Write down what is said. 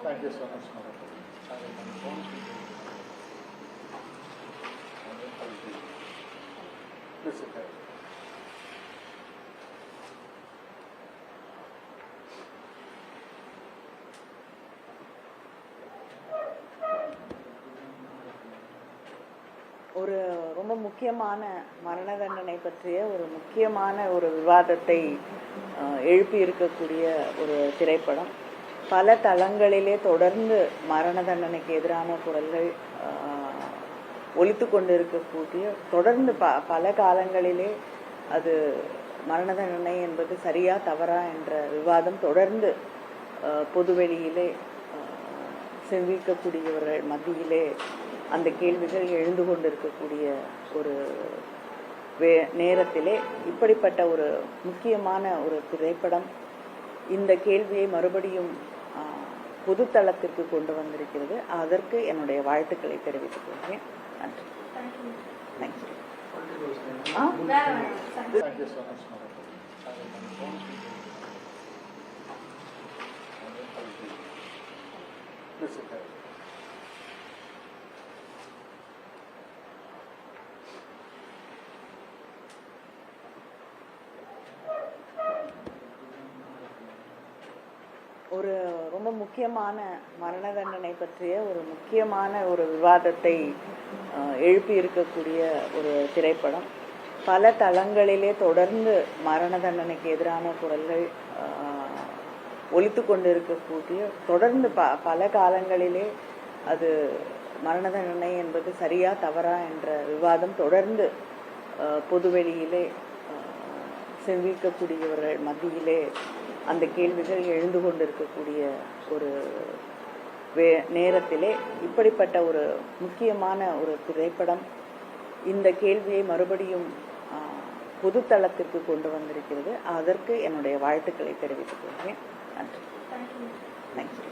Thank you so much. ஒரு ரொம்ப முக்கியமான மரண தண்டனை பற்றிய ஒரு முக்கியமான ஒரு விவாதத்தை எழுப்பி இருக்கக்கூடிய ஒரு திரைப்படம். பல தளங்களிலே தொடர்ந்து மரண தண்டனைக்கு எதிரான குரல்கள் ஒலித்து கொண்டு இருக்கக்கூடிய, தொடர்ந்து பல காலங்களிலே அது மரண தண்டனை என்பது சரியா தவறா என்ற விவாதம் தொடர்ந்து பொதுவெளியிலே செவிக்கக்கூடியவர்கள் மத்தியிலே அந்த கேள்விகள் எழுந்து கொண்டிருக்கக்கூடிய ஒரு நேரத்திலே இப்படிப்பட்ட ஒரு முக்கியமான ஒரு திரைப்படம் இந்த கேள்வியை மறுபடியும் பொதுத்தளத்திற்கு கொண்டு வந்திருக்கிறது. அதற்கு என்னுடைய வாழ்த்துக்களை தெரிவித்துக் கொள்கிறேன். நன்றி. ஒரு ரொம்ப முக்கியமான மரண தண்டனை பற்றிய ஒரு முக்கியமான ஒரு விவாதத்தை எழுப்பி இருக்கக்கூடிய ஒரு திரைப்படம். பல தளங்களிலே தொடர்ந்து மரண தண்டனைக்கு எதிரான குரல்கள் ஒலித்து கொண்டு இருக்கக்கூடிய, தொடர்ந்து பல காலங்களிலே அது மரண தண்டனை என்பது சரியா தவறா என்ற விவாதம் தொடர்ந்து பொதுவெளியிலே செவிக்கக்கூடியவர்கள் மத்தியிலே அந்த கேள்விகள் எழுந்து கொண்டிருக்கக்கூடிய ஒரு நேரத்திலே இப்படிப்பட்ட ஒரு முக்கியமான ஒரு திரைப்படம் இந்த கேள்வியை மறுபடியும் பொதுத்தளத்திற்கு கொண்டு வந்திருக்கிறது. அதற்கு என்னுடைய வாழ்த்துக்களை தெரிவித்துக் கொள்கிறேன். நன்றி. தேங்க்யூ.